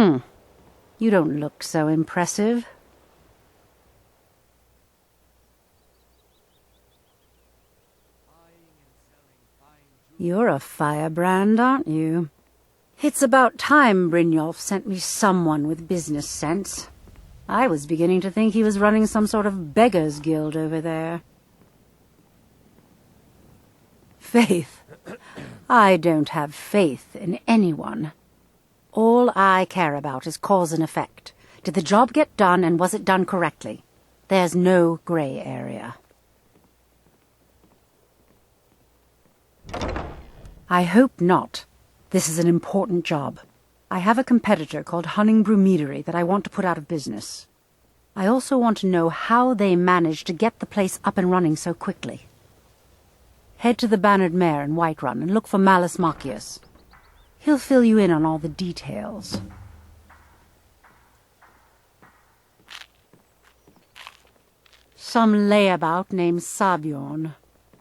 You don't look so impressive. You're a firebrand, aren't you? It's about time Brynjolf sent me someone with business sense. I was beginning to think he was running some sort of beggars' guild over there. Faith? I don't have faith in anyone. All I care about is cause and effect. Did the job get done, and was it done correctly? There's no gray area. I hope not. This is an important job. I have a competitor called Honningbrew Meadery that I want to put out of business. I also want to know how they managed to get the place up and running so quickly. Head to the Bannered Mare in Whiterun and look for Malus Machius. He'll fill you in on all the details. Some layabout named Sabjorn.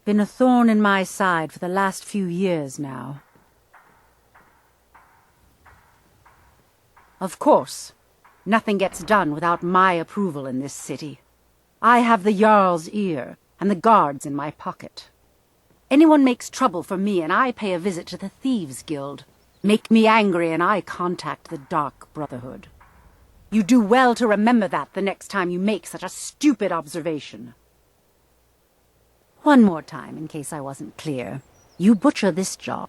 Been a thorn in my side for the last few years now. Of course, nothing gets done without my approval in this city. I have the Jarl's ear and the guards in my pocket. Anyone makes trouble for me and I pay a visit to the Thieves' Guild. Make me angry and I contact the Dark Brotherhood. You do well to remember that the next time you make such a stupid observation. One more time, in case I wasn't clear. You butcher this job.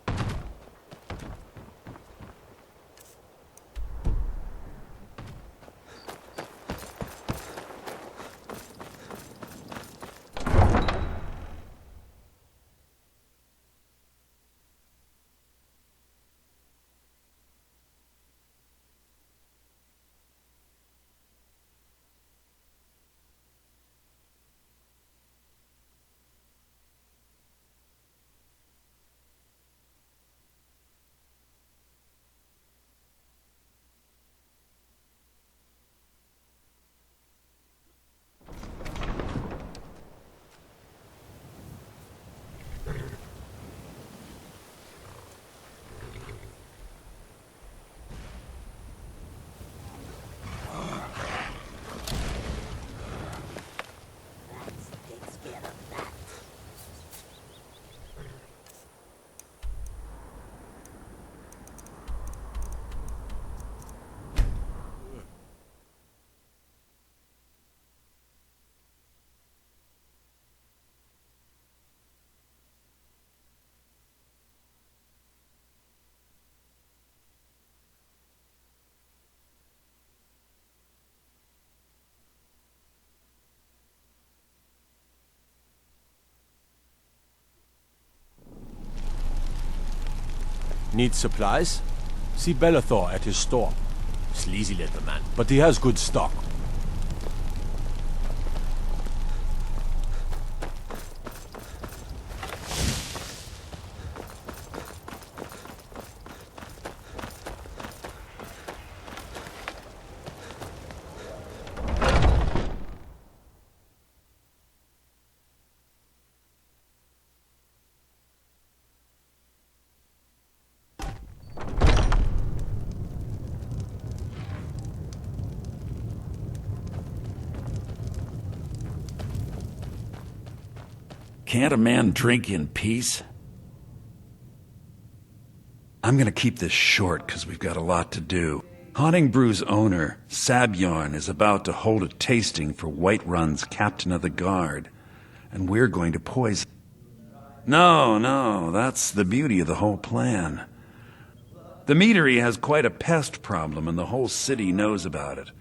Need supplies? See Bellathor at his store. Sleazy little man, but he has good stock. Can't a man drink in peace? I'm gonna keep this short, because we've got a lot to do. Honningbrew's owner, Sabjorn, is about to hold a tasting for Whiterun's captain of the guard, and we're going to poison. No, that's the beauty of the whole plan. The meadery has quite a pest problem, and the whole city knows about it.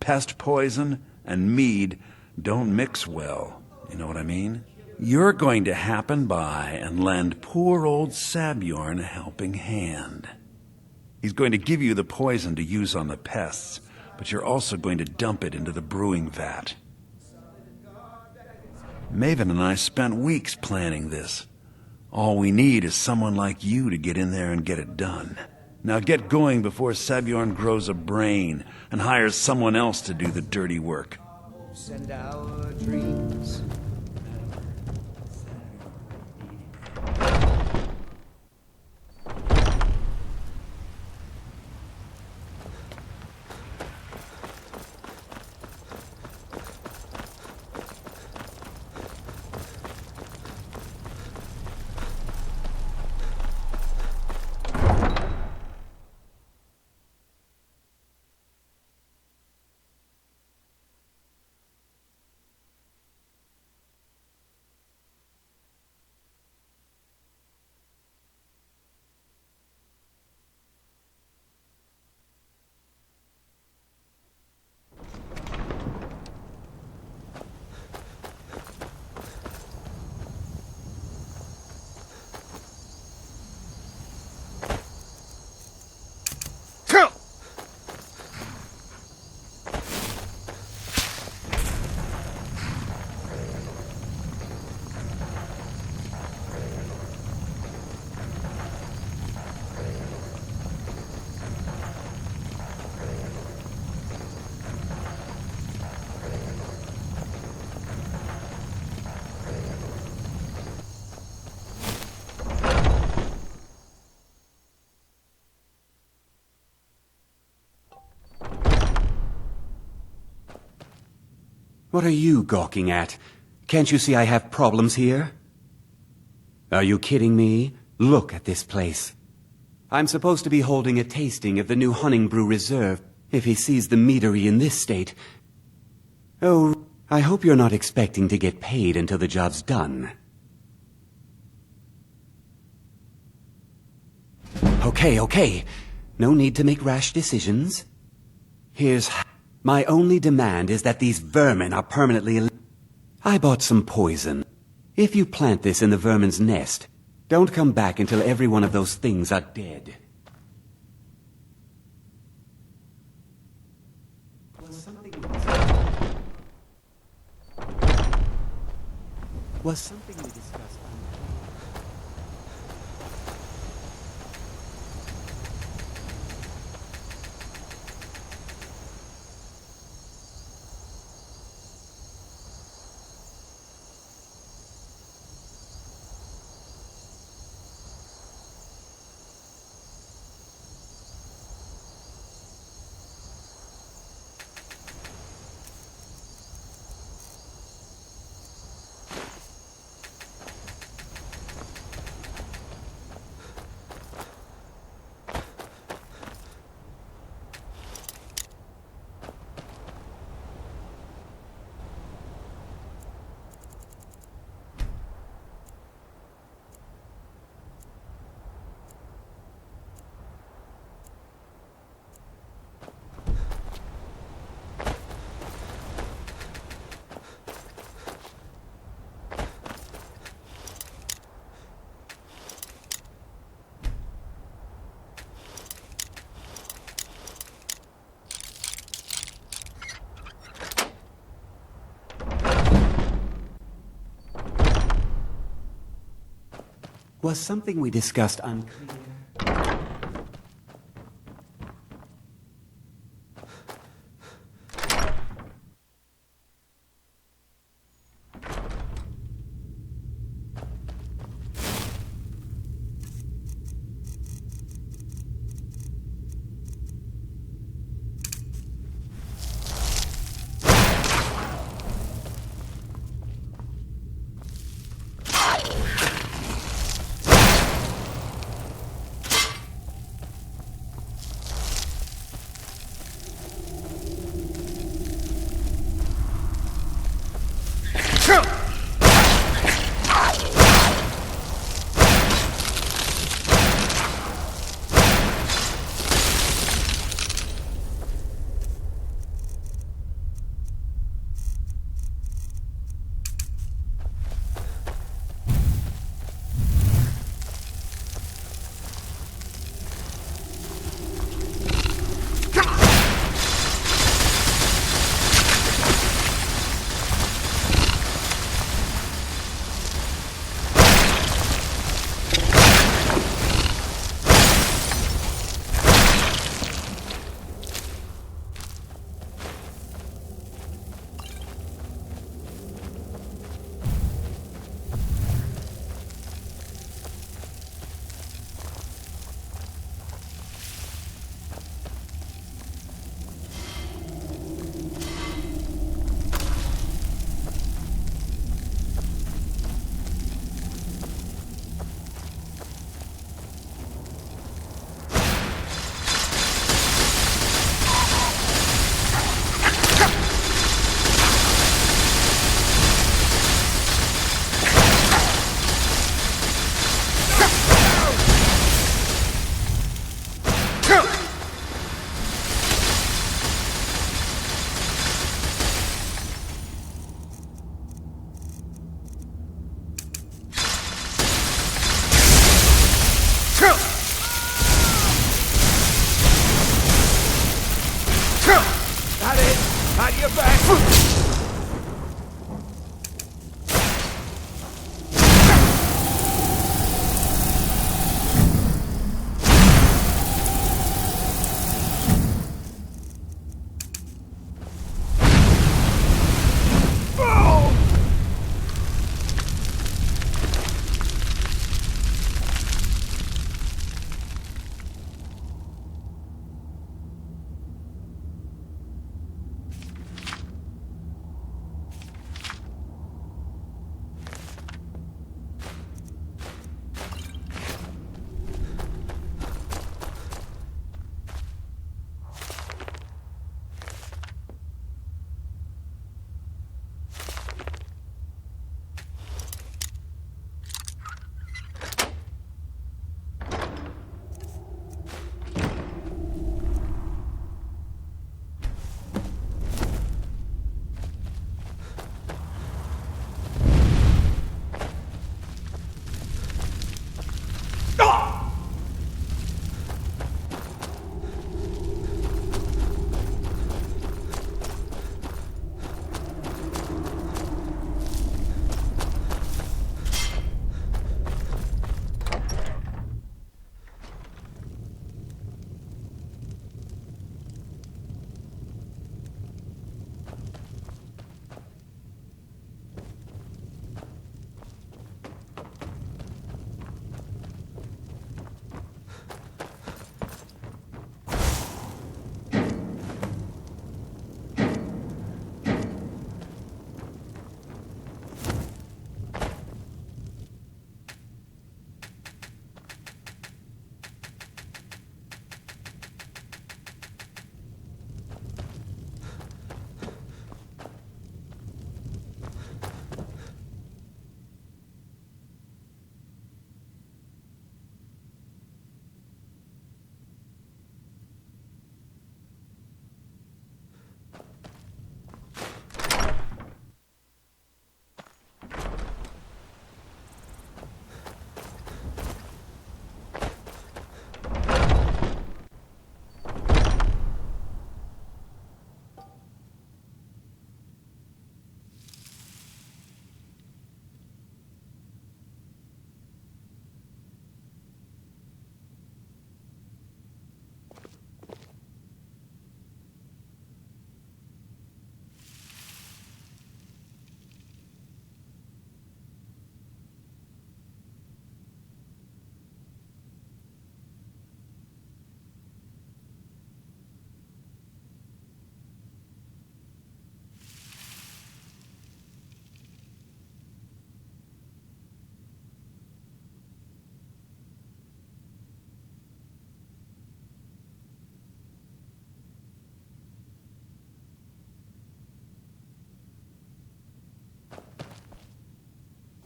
Pest poison and mead don't mix well, you know what I mean? You're going to happen by and lend poor old Sabjorn a helping hand. He's going to give you the poison to use on the pests, but you're also going to dump it into the brewing vat. Maven and I spent weeks planning this. All we need is someone like you to get in there and get it done. Now get going before Sabjorn grows a brain and hires someone else to do the dirty work. Send our dreams. What are you gawking at? Can't you see I have problems here? Are you kidding me? Look at this place. I'm supposed to be holding a tasting of the new Honningbrew Reserve. If he sees the meadery in this state... Oh, I hope you're not expecting to get paid until the job's done. Okay. No need to make rash decisions. My only demand is that these vermin are permanently... I bought some poison. If you plant this in the vermin's nest, don't come back until every one of those things are dead. Was something we discussed... Was something we discussed unclear?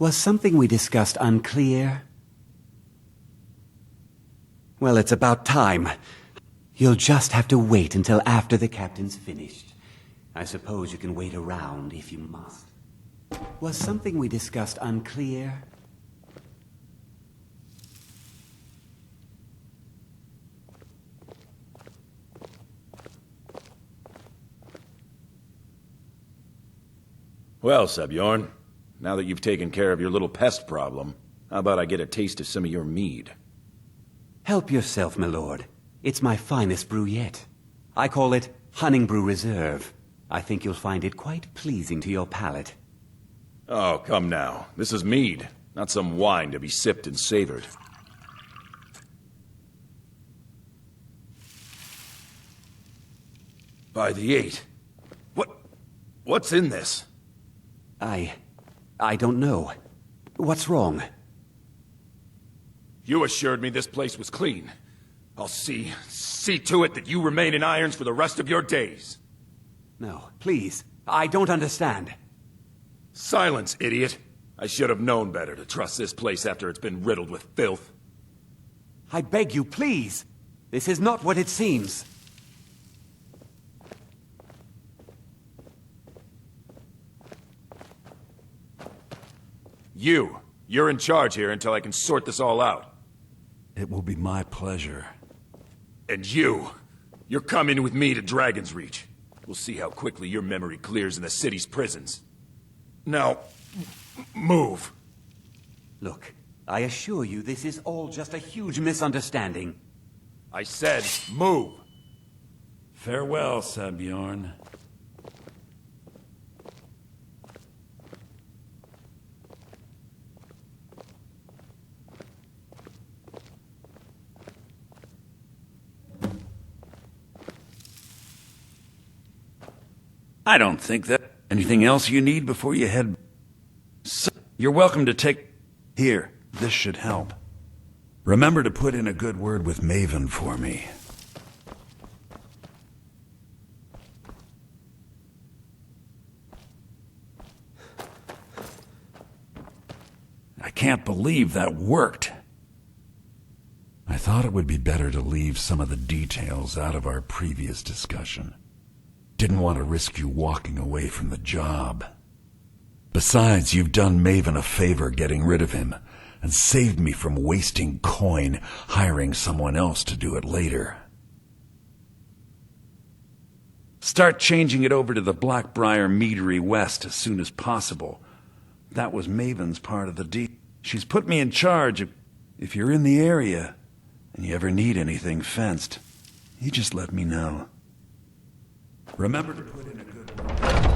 Was something we discussed unclear? Well, it's about time. You'll just have to wait until after the captain's finished. I suppose you can wait around if you must. Was something we discussed unclear? Well, Sebjorn, now that you've taken care of your little pest problem, how about I get a taste of some of your mead? Help yourself, my lord. It's my finest brew yet. I call it Hunning Brew Reserve. I think you'll find it quite pleasing to your palate. Oh, come now. This is mead, not some wine to be sipped and savored. By the 8. What's in this? I don't know. What's wrong? You assured me this place was clean. I'll see to it that you remain in irons for the rest of your days. No, please. I don't understand. Silence, idiot. I should have known better to trust this place after it's been riddled with filth. I beg you, please. This is not what it seems. You're in charge here until I can sort this all out. It will be my pleasure. And you're coming with me to Dragon's Reach. We'll see how quickly your memory clears in the city's prisons. Now, move. Look, I assure you this is all just a huge misunderstanding. I said move. Farewell, Sebjorn. I don't think that... Anything else you need before you head... You're welcome to take... Here, this should help. Remember to put in a good word with Maven for me. I can't believe that worked. I thought it would be better to leave some of the details out of our previous discussion. Didn't want to risk you walking away from the job. Besides, you've done Maven a favor getting rid of him, and saved me from wasting coin hiring someone else to do it later. Start changing it over to the Blackbriar Meadery West as soon as possible. That was Maven's part of the deal. She's put me in charge. If you're in the area, and you ever need anything fenced, you just let me know. Remember to put in a good word.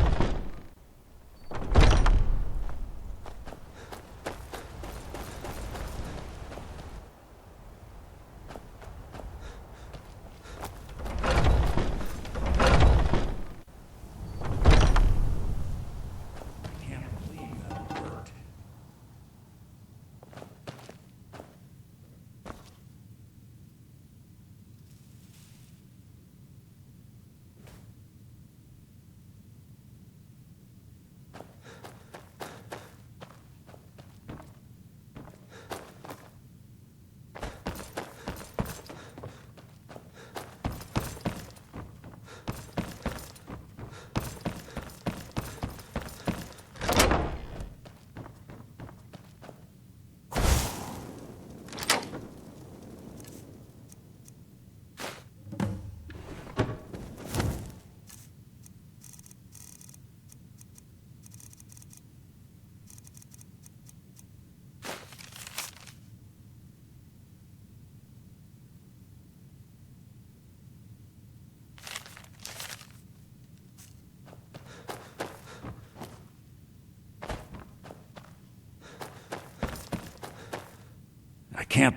I can't...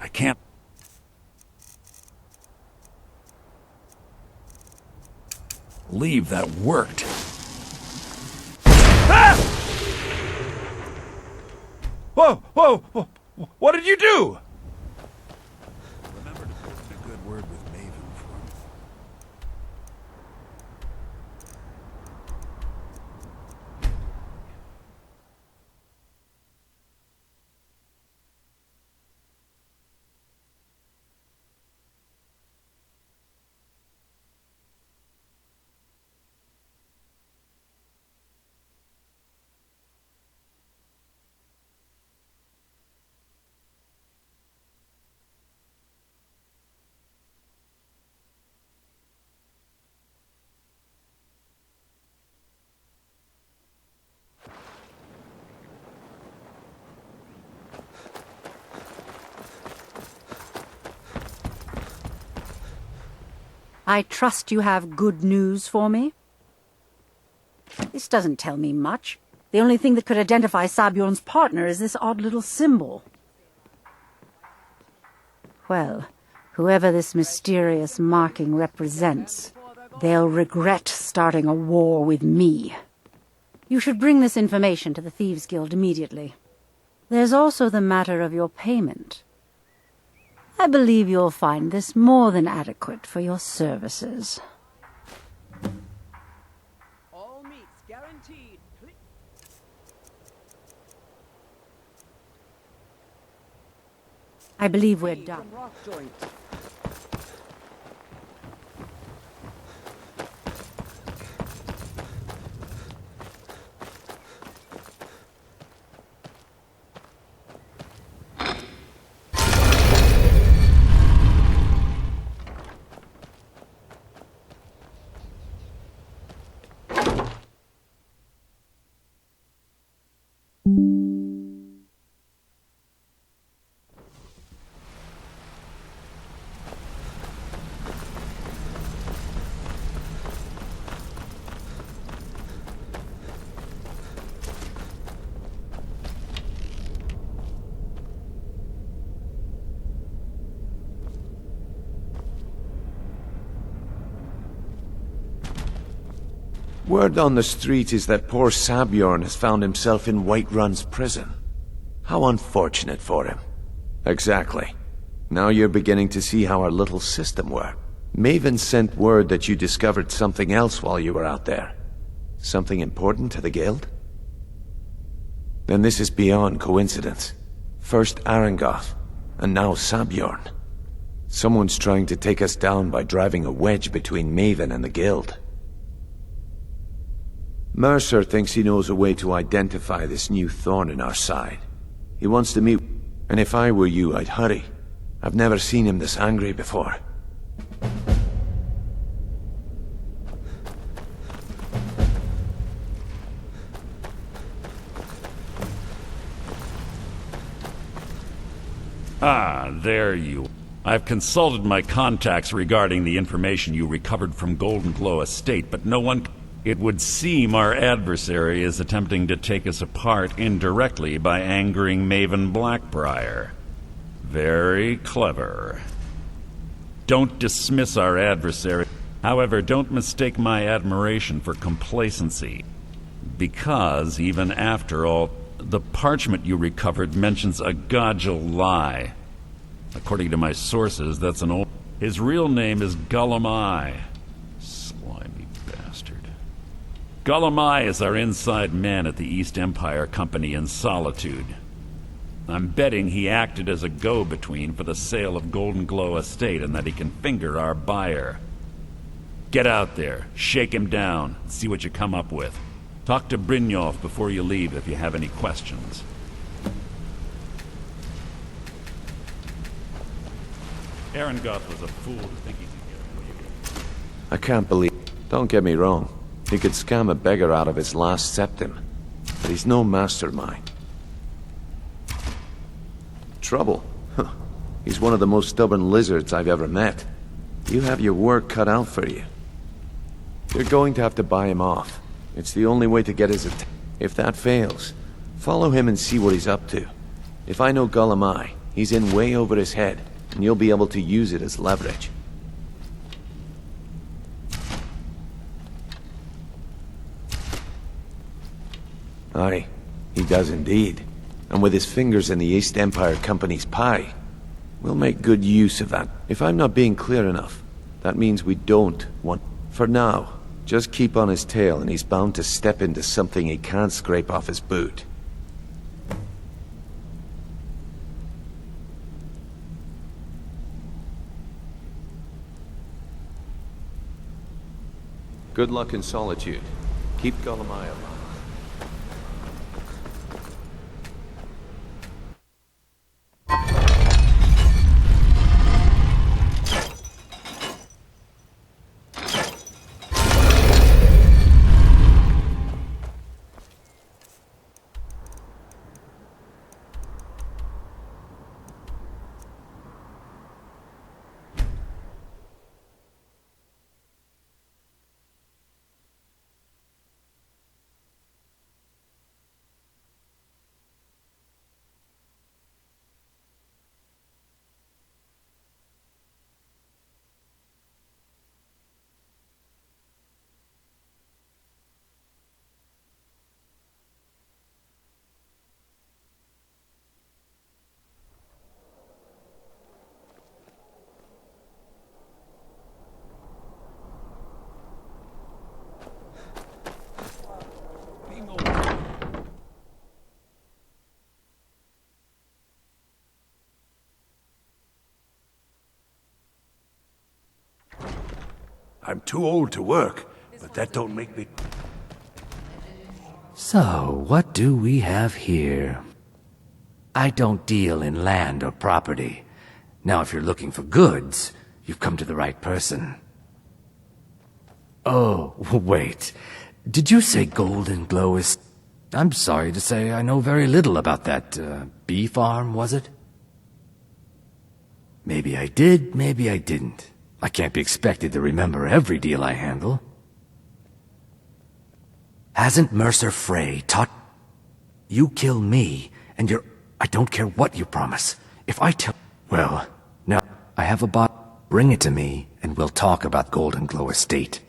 I can't... believe that worked. Ah! Whoa! Whoa! Whoa! What did you do? Remember to put in a good word with Maven for me. I trust you have good news for me? This doesn't tell me much. The only thing that could identify Sabjorn's partner is this odd little symbol. Well, whoever this mysterious marking represents, they'll regret starting a war with me. You should bring this information to the Thieves' Guild immediately. There's also the matter of your payment. I believe you'll find this more than adequate for your services. All meats guaranteed. I believe we're done. From rock joints. Word on the street is that poor Sabjorn has found himself in Whiterun's prison. How unfortunate for him. Exactly. Now you're beginning to see how our little system works. Maven sent word that you discovered something else while you were out there. Something important to the guild? Then this is beyond coincidence. First Arangoth, and now Sabjorn. Someone's trying to take us down by driving a wedge between Maven and the guild. Mercer thinks he knows a way to identify this new thorn in our side. He wants to meet, and if I were you, I'd hurry. I've never seen him this angry before. Ah, there you. I've consulted my contacts regarding the information you recovered from Golden Glow Estate, but no one... It would seem our adversary is attempting to take us apart indirectly by angering Maven Blackbriar. Very clever. Don't dismiss our adversary. However, don't mistake my admiration for complacency. Because, even after all, the parchment you recovered mentions a Godgel lie. According to my sources, that's an old... His real name is Gullumai. Slimy bastard. Gullumai is our inside man at the East Empire Company in Solitude. I'm betting he acted as a go-between for the sale of Golden Glow Estate and that he can finger our buyer. Get out there, shake him down, see what you come up with. Talk to Brynjolf before you leave if you have any questions. Arangoth was a fool to think he could get away with it. I can't believe... Don't get me wrong. He could scam a beggar out of his last septim. But he's no mastermind. Trouble? Huh. He's one of the most stubborn lizards I've ever met. You have your work cut out for you. You're going to have to buy him off. It's the only way to get his attention. If that fails, follow him and see what he's up to. If I know Gullumai, he's in way over his head, and you'll be able to use it as leverage. Aye, he does indeed. And with his fingers in the East Empire Company's pie, we'll make good use of that. If I'm not being clear enough, that means we don't want... For now, just keep on his tail and he's bound to step into something he can't scrape off his boot. Good luck in Solitude. Keep Gullumai alive. I'm too old to work, but that don't make me... So, what do we have here? I don't deal in land or property. Now, if you're looking for goods, you've come to the right person. Oh, wait. Did you say Golden Glow is... I'm sorry to say I know very little about that, bee farm, was it? Maybe I did, maybe I didn't. I can't be expected to remember every deal I handle. Hasn't Mercer Frey taught... You kill me, and you're... I don't care what you promise. If I tell... Well, now, I have a bot. Bring it to me, and we'll talk about Golden Glow Estate.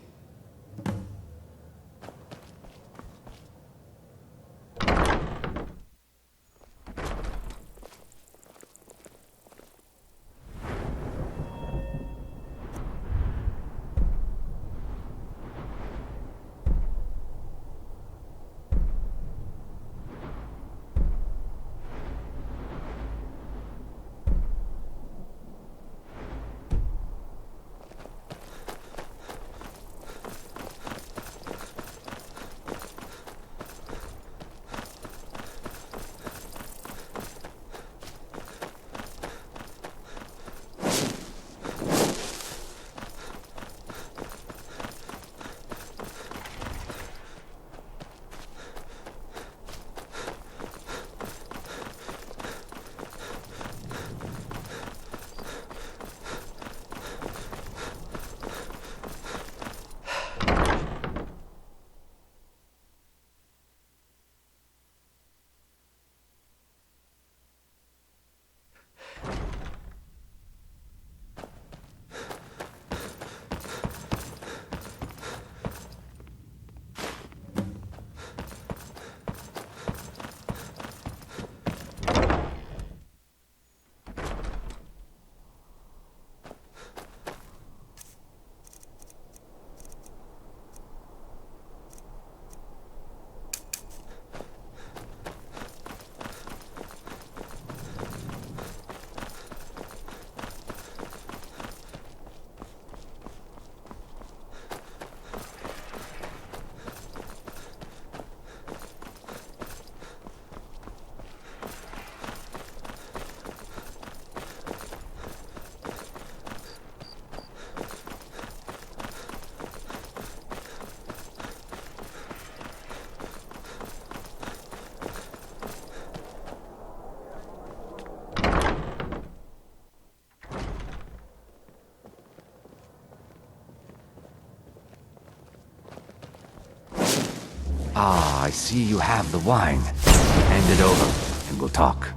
Ah, I see you have the wine. Hand it over, and we'll talk.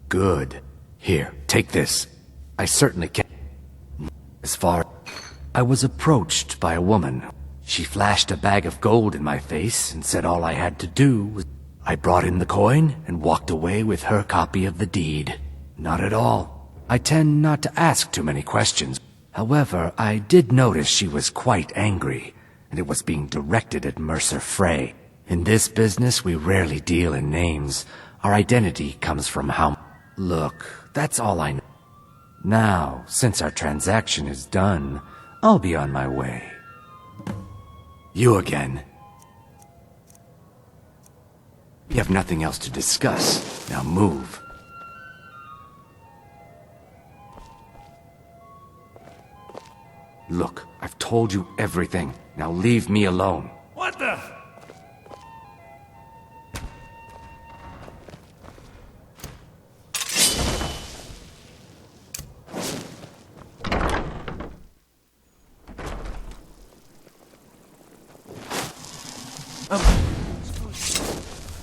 Good. Here, take this. I certainly can't... As far... I was approached by a woman. She flashed a bag of gold in my face and said all I had to do was... I brought in the coin and walked away with her copy of the deed. Not at all. I tend not to ask too many questions. However, I did notice she was quite angry, and it was being directed at Mercer Frey. In this business, we rarely deal in names. Our identity comes from how... Look, that's all I know. Now, since our transaction is done, I'll be on my way. You again. We have nothing else to discuss. Now move. Look, I've told you everything. Now leave me alone. What the...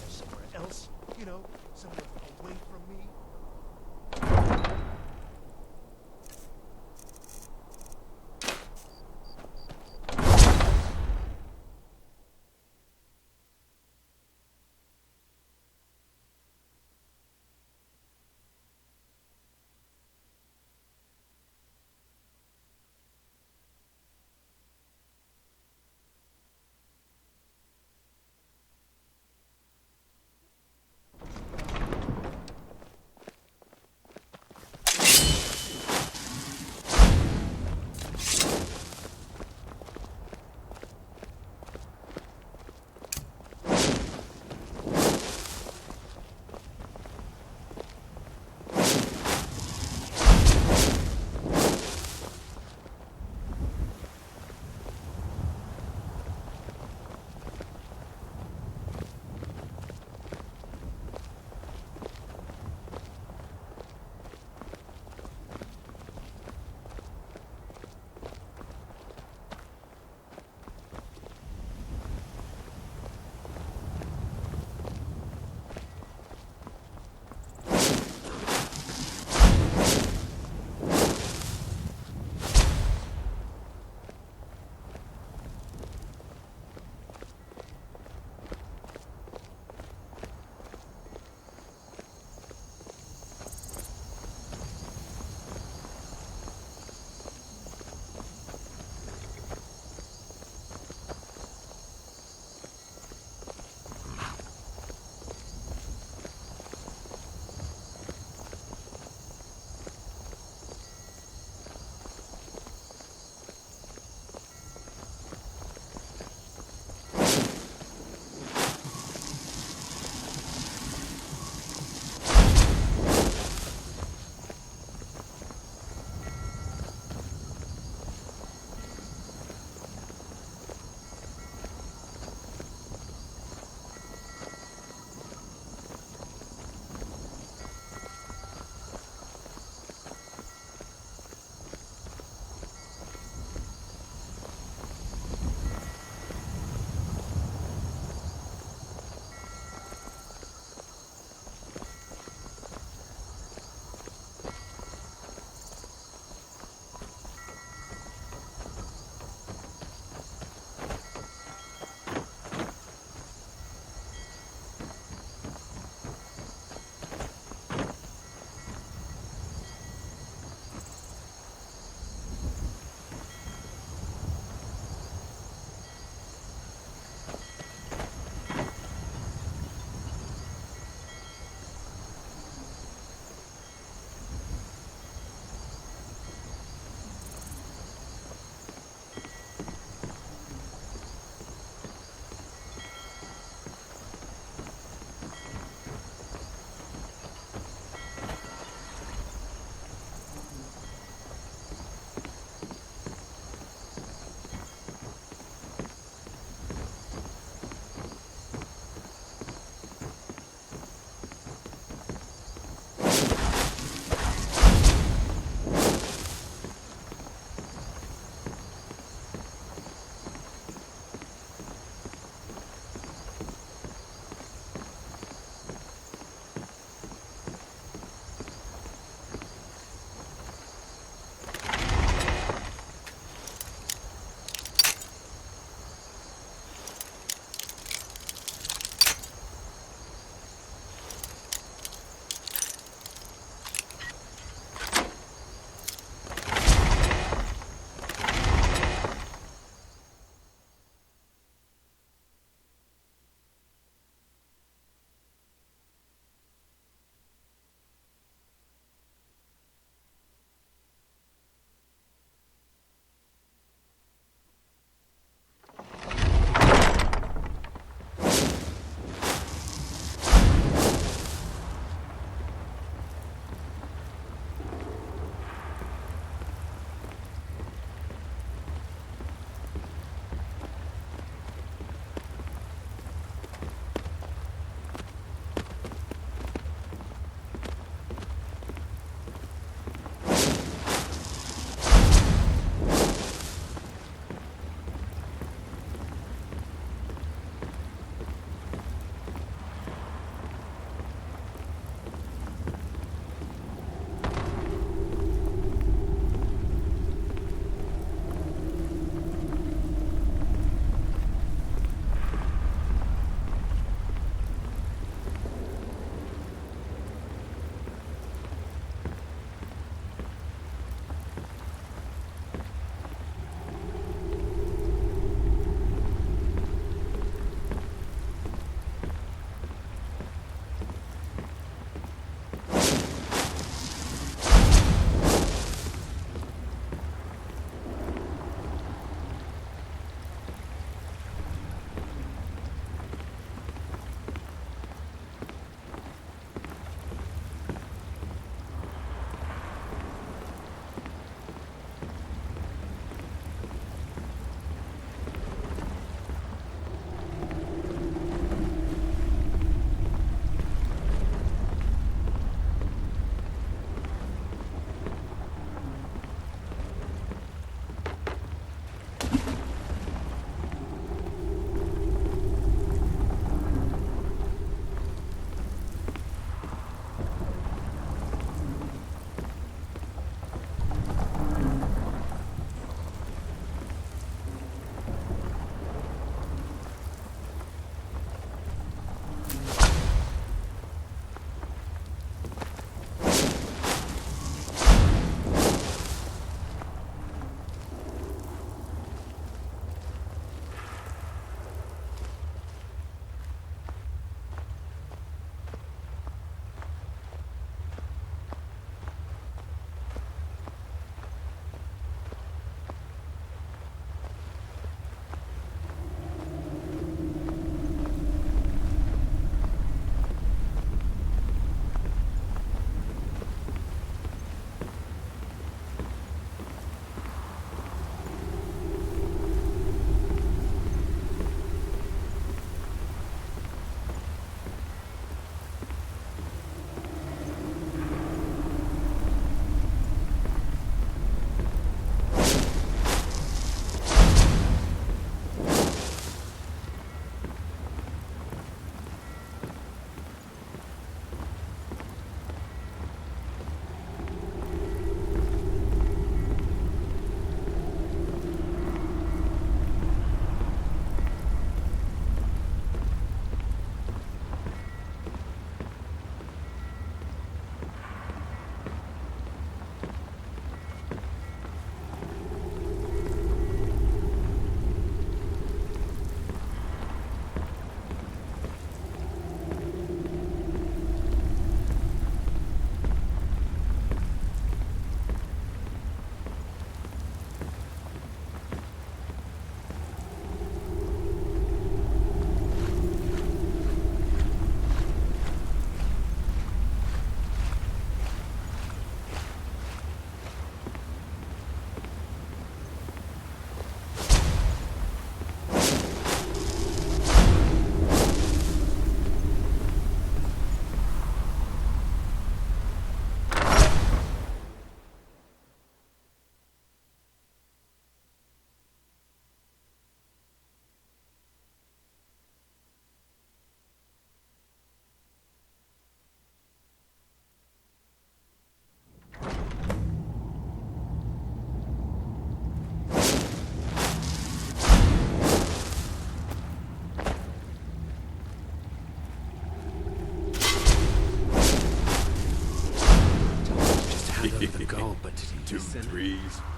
Somewhere else, you know, somewhere away from me.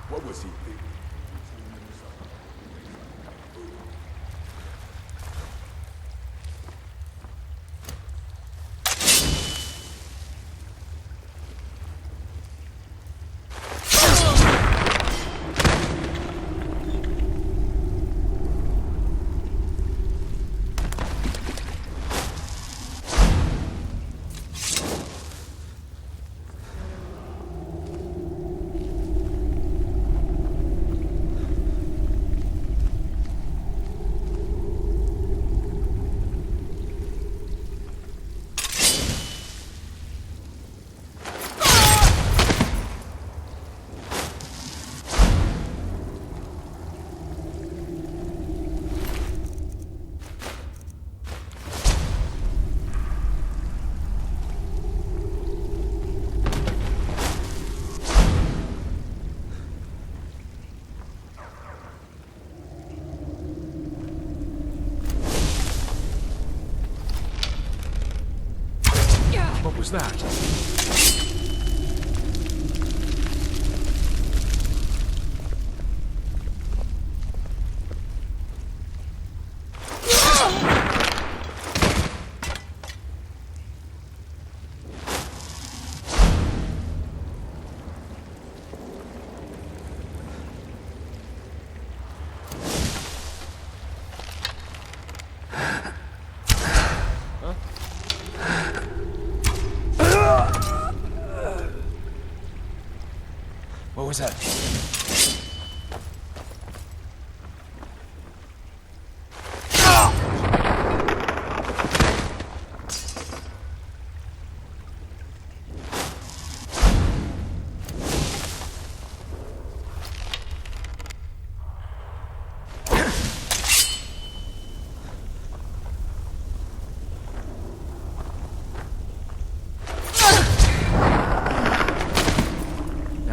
What was he thinking? What was that? What was that?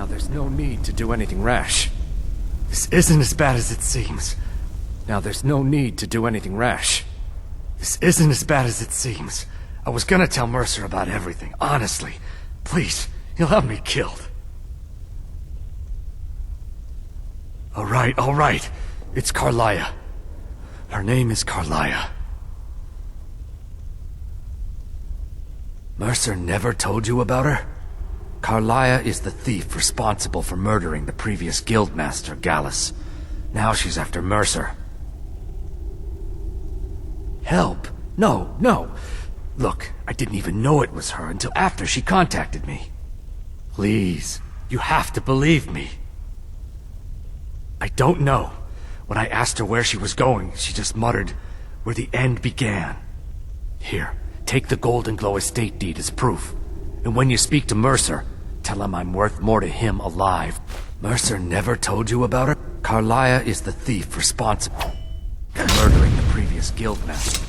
There's no need to do anything rash. This isn't as bad as it seems. Now, there's no need to do anything rash. This isn't as bad as it seems. I was gonna tell Mercer about everything, honestly. Please, he'll have me killed. All right. It's Carlia. Her name is Carlia. Mercer never told you about her? Carlia is the thief responsible for murdering the previous guildmaster, Gallus. Now she's after Mercer. Help? No. Look, I didn't even know it was her until after she contacted me. Please, you have to believe me. I don't know. When I asked her where she was going, she just muttered, "Where the end began." Here, take the Golden Glow estate deed as proof. And when you speak to Mercer, tell him I'm worth more to him alive. Mercer never told you about her? Carlia is the thief responsible for murdering the previous guildmaster.